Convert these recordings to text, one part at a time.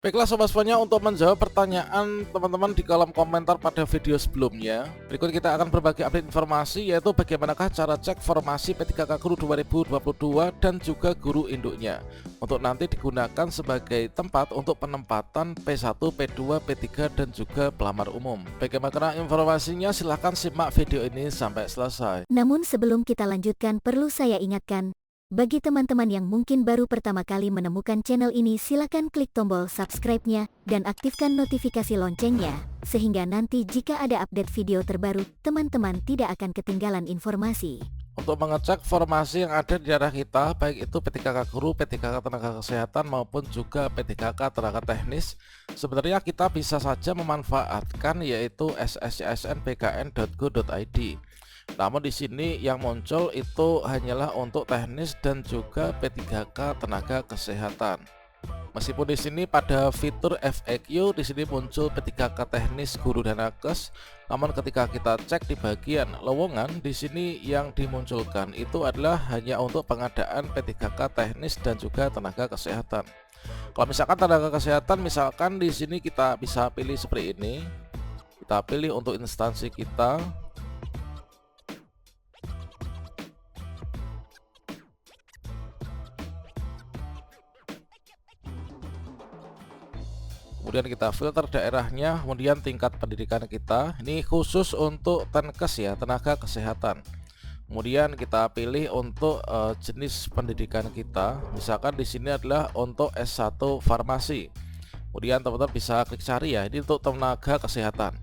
Baiklah Sobat Semuanya, untuk menjawab pertanyaan teman-teman di kolom komentar pada video sebelumnya, berikut kita akan berbagi update informasi, yaitu bagaimanakah cara cek formasi P3K Guru 2022 dan juga guru induknya untuk nanti digunakan sebagai tempat untuk penempatan P1, P2, P3 dan juga pelamar umum. Bagaimana informasinya? Silahkan simak video ini sampai selesai. Namun sebelum kita lanjutkan, perlu saya ingatkan, bagi teman-teman yang mungkin baru pertama kali menemukan channel ini, silakan klik tombol subscribe-nya dan aktifkan notifikasi loncengnya, sehingga nanti jika ada update video terbaru, teman-teman tidak akan ketinggalan informasi. Untuk mengecek formasi yang ada di daerah kita, baik itu P3K Guru, P3K Tenaga Kesehatan maupun juga P3K Tenaga Teknis, sebenarnya kita bisa saja memanfaatkan yaitu sscsnbkn.go.id. Namun di sini yang muncul itu hanyalah untuk teknis dan juga P3K Tenaga Kesehatan. Meskipun di sini pada fitur FAQ di sini muncul P3K Teknis Guru dan Nakes, namun ketika kita cek di bagian lowongan, di sini yang dimunculkan itu adalah hanya untuk pengadaan P3K Teknis dan juga Tenaga Kesehatan. Kalau misalkan Tenaga Kesehatan, misalkan di sini kita bisa pilih seperti ini. Kita pilih untuk instansi kita. Kemudian kita filter daerahnya, kemudian tingkat pendidikan kita. Ini khusus untuk Tenkes ya, tenaga kesehatan. Kemudian kita pilih untuk jenis pendidikan kita. Misalkan di sini adalah untuk S1 farmasi. Kemudian teman-teman bisa klik cari ya, ini untuk tenaga kesehatan.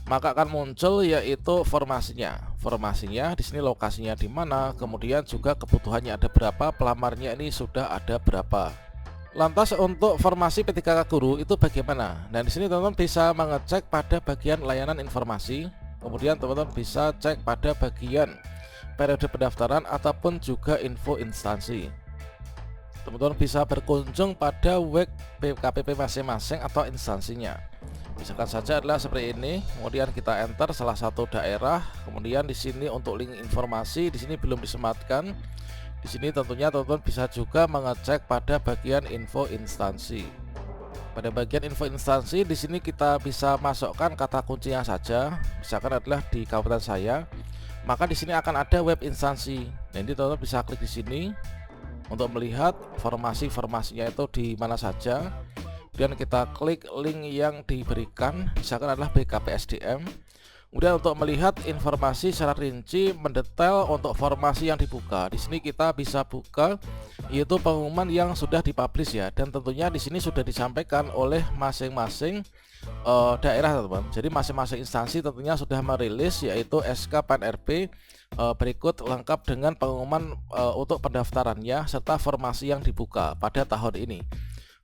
Maka akan muncul yaitu formasinya. Formasinya di sini lokasinya di mana, kemudian juga kebutuhannya ada berapa, pelamarnya ini sudah ada berapa. Lantas untuk formasi P3K Guru itu bagaimana? Nah, di sini teman-teman bisa mengecek pada bagian layanan informasi, kemudian teman-teman bisa cek pada bagian periode pendaftaran ataupun juga info instansi. Teman-teman bisa berkunjung pada web KPP masing-masing atau instansinya. Misalkan saja adalah seperti ini, kemudian kita enter salah satu daerah, kemudian di sini untuk link informasi di sini belum disematkan. Di sini tentunya teman-teman bisa juga mengecek pada bagian info instansi. Pada bagian info instansi di sini kita bisa masukkan kata kuncinya saja. Misalkan adalah di kabupaten saya, maka di sini akan ada web instansi. Jadi teman-teman bisa klik di sini untuk melihat formasinya itu di mana saja. Kemudian kita klik link yang diberikan, misalkan adalah BKPSDM. Kemudian untuk melihat informasi secara rinci mendetail untuk formasi yang dibuka, di sini kita bisa buka yaitu pengumuman yang sudah dipublish ya, dan tentunya di sini sudah disampaikan oleh masing-masing daerah teman-teman. Jadi masing-masing instansi tentunya sudah merilis yaitu SK PAN-RB berikut lengkap dengan pengumuman untuk pendaftarannya serta formasi yang dibuka pada tahun ini.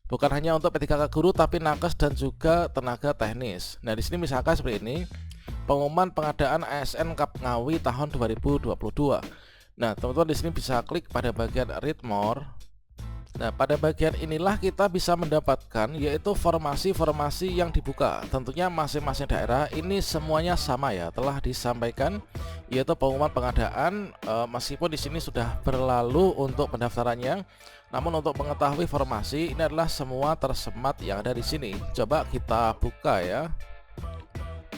Bukan hanya untuk P3K Guru tapi nakes dan juga tenaga teknis. Nah, di sini misalkan seperti ini. Pengumuman pengadaan ASN Kap Ngawi tahun 2022. Nah, teman-teman di sini bisa klik pada bagian read more. Nah, pada bagian inilah kita bisa mendapatkan yaitu formasi-formasi yang dibuka. Tentunya masing-masing daerah ini semuanya sama ya, telah disampaikan yaitu pengumuman pengadaan meskipun di sini sudah berlalu untuk pendaftarannya. Namun untuk mengetahui formasi ini adalah semua tersemat yang ada di sini. Coba kita buka ya.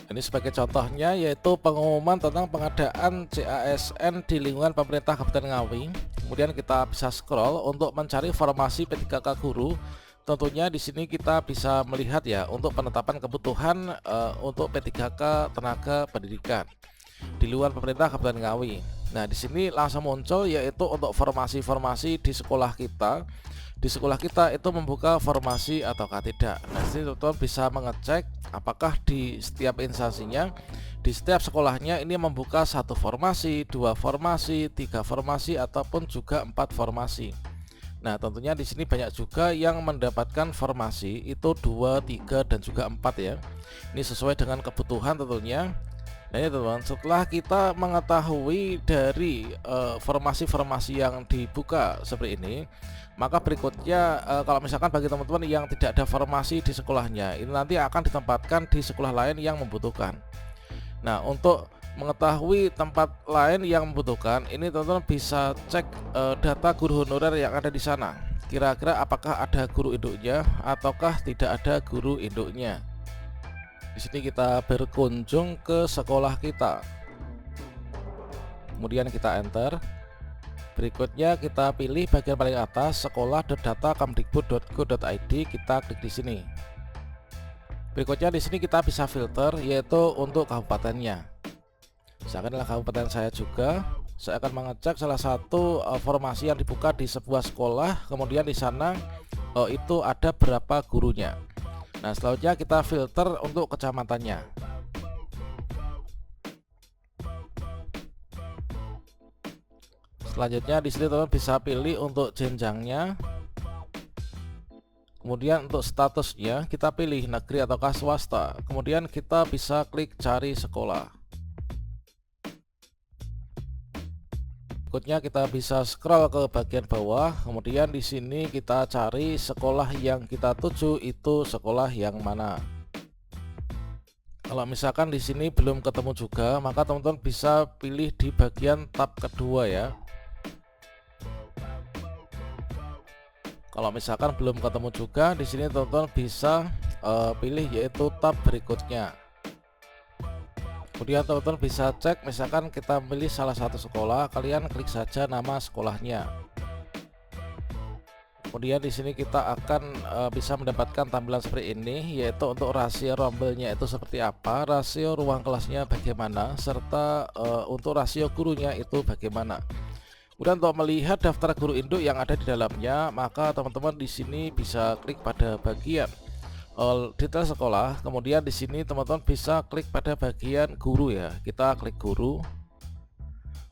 Ini sebagai contohnya yaitu pengumuman tentang pengadaan CASN di lingkungan pemerintah Kabupaten Ngawi. Kemudian kita bisa scroll untuk mencari formasi P3K Guru. Tentunya di sini kita bisa melihat ya untuk penetapan kebutuhan untuk P3K Tenaga Pendidikan di luar pemerintah Kabupaten Ngawi. Nah, di sini langsung muncul yaitu untuk formasi-formasi di sekolah kita. Di sekolah kita itu membuka formasi ataukah tidak. Nah, di sini teman-teman bisa mengecek apakah di setiap instansinya, di setiap sekolahnya ini membuka satu formasi, dua formasi, tiga formasi ataupun juga 4 formasi. Nah, tentunya di sini banyak juga yang mendapatkan formasi itu 2, 3 dan juga 4 ya. Ini sesuai dengan kebutuhan tentunya. Nah, ini teman-teman, setelah kita mengetahui dari formasi-formasi yang dibuka seperti ini, maka berikutnya kalau misalkan bagi teman-teman yang tidak ada formasi di sekolahnya, ini nanti akan ditempatkan di sekolah lain yang membutuhkan. Nah, untuk mengetahui tempat lain yang membutuhkan, ini teman-teman bisa cek data guru honorer yang ada di sana. Kira-kira apakah ada guru induknya ataukah tidak ada guru induknya. Di sini kita berkunjung ke sekolah kita. Kemudian kita enter. Berikutnya kita pilih bagian paling atas sekolah.data.kemdikbud.go.id, kita klik di sini. Berikutnya di sini kita bisa filter, yaitu untuk kabupatennya. Misalkan adalah kabupaten saya juga. Saya akan mengecek salah satu formasi yang dibuka di sebuah sekolah, kemudian di sana itu ada berapa gurunya. Nah, selanjutnya kita filter untuk kecamatannya. Selanjutnya di sini teman bisa pilih untuk jenjangnya. Kemudian untuk statusnya kita pilih negeri ataukah swasta. Kemudian kita bisa klik cari sekolah. Berikutnya kita bisa scroll ke bagian bawah. Kemudian di sini kita cari sekolah yang kita tuju itu sekolah yang mana. Kalau misalkan di sini belum ketemu juga, maka teman-teman bisa pilih di bagian tab kedua ya. Kalau misalkan belum ketemu juga, di sini teman-teman bisa pilih yaitu tab berikutnya. Kemudian teman-teman bisa cek, misalkan kita pilih salah satu sekolah, kalian klik saja nama sekolahnya. Kemudian di sini kita akan bisa mendapatkan tampilan seperti ini, yaitu untuk rasio rombelnya itu seperti apa, rasio ruang kelasnya bagaimana, serta untuk rasio gurunya itu bagaimana. Kemudian untuk melihat daftar guru induk yang ada di dalamnya, maka teman-teman di sini bisa klik pada bagian detail sekolah. Kemudian di sini teman-teman bisa klik pada bagian guru ya. Kita klik guru.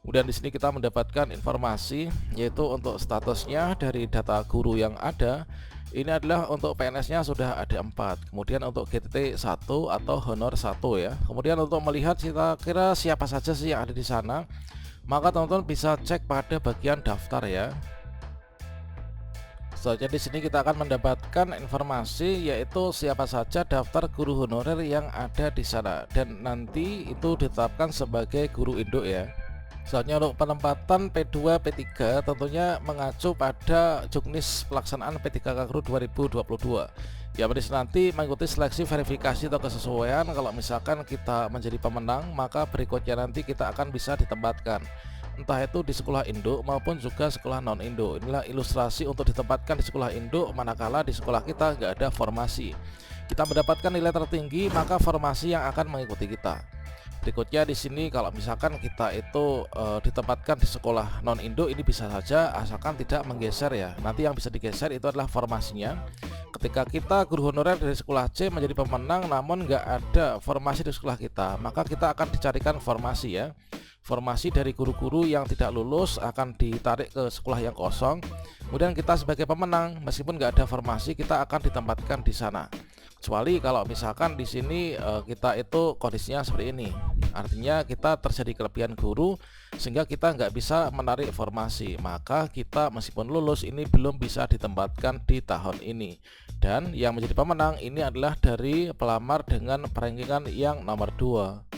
Kemudian di sini kita mendapatkan informasi, yaitu untuk statusnya dari data guru yang ada. Ini adalah untuk PNS-nya sudah ada 4. Kemudian untuk GTT 1 atau honor 1 ya. Kemudian untuk melihat kira-kira siapa saja sih yang ada di sana, maka teman-teman bisa cek pada bagian daftar ya. Selanjutnya di sini kita akan mendapatkan informasi, yaitu siapa saja daftar guru honorer yang ada di sana dan nanti itu ditetapkan sebagai guru induk ya. Selanjutnya untuk penempatan P2 P3 tentunya mengacu pada juknis pelaksanaan P3K Guru 2022. Ya, nanti mengikuti seleksi verifikasi atau kesesuaian. Kalau misalkan kita menjadi pemenang, maka berikutnya nanti kita akan bisa ditempatkan, entah itu di sekolah induk maupun juga sekolah non induk. Inilah ilustrasi untuk ditempatkan di sekolah induk, manakala di sekolah kita nggak ada formasi. Kita mendapatkan nilai tertinggi, maka formasi yang akan mengikuti kita. Berikutnya di sini kalau misalkan kita itu ditempatkan di sekolah non induk, ini bisa saja asalkan tidak menggeser ya. Nanti yang bisa digeser itu adalah formasinya. Ketika kita guru honorer dari sekolah C menjadi pemenang namun nggak ada formasi di sekolah kita, maka kita akan dicarikan formasi ya. Formasi dari guru-guru yang tidak lulus akan ditarik ke sekolah yang kosong. Kemudian kita sebagai pemenang, meskipun nggak ada formasi, kita akan ditempatkan di sana. Kecuali kalau misalkan di sini kita itu kondisinya seperti ini, artinya kita terjadi kelebihan guru sehingga kita nggak bisa menarik formasi, maka kita meskipun lulus ini belum bisa ditempatkan di tahun ini. Dan yang menjadi pemenang ini adalah dari pelamar dengan rankingan yang nomor 2.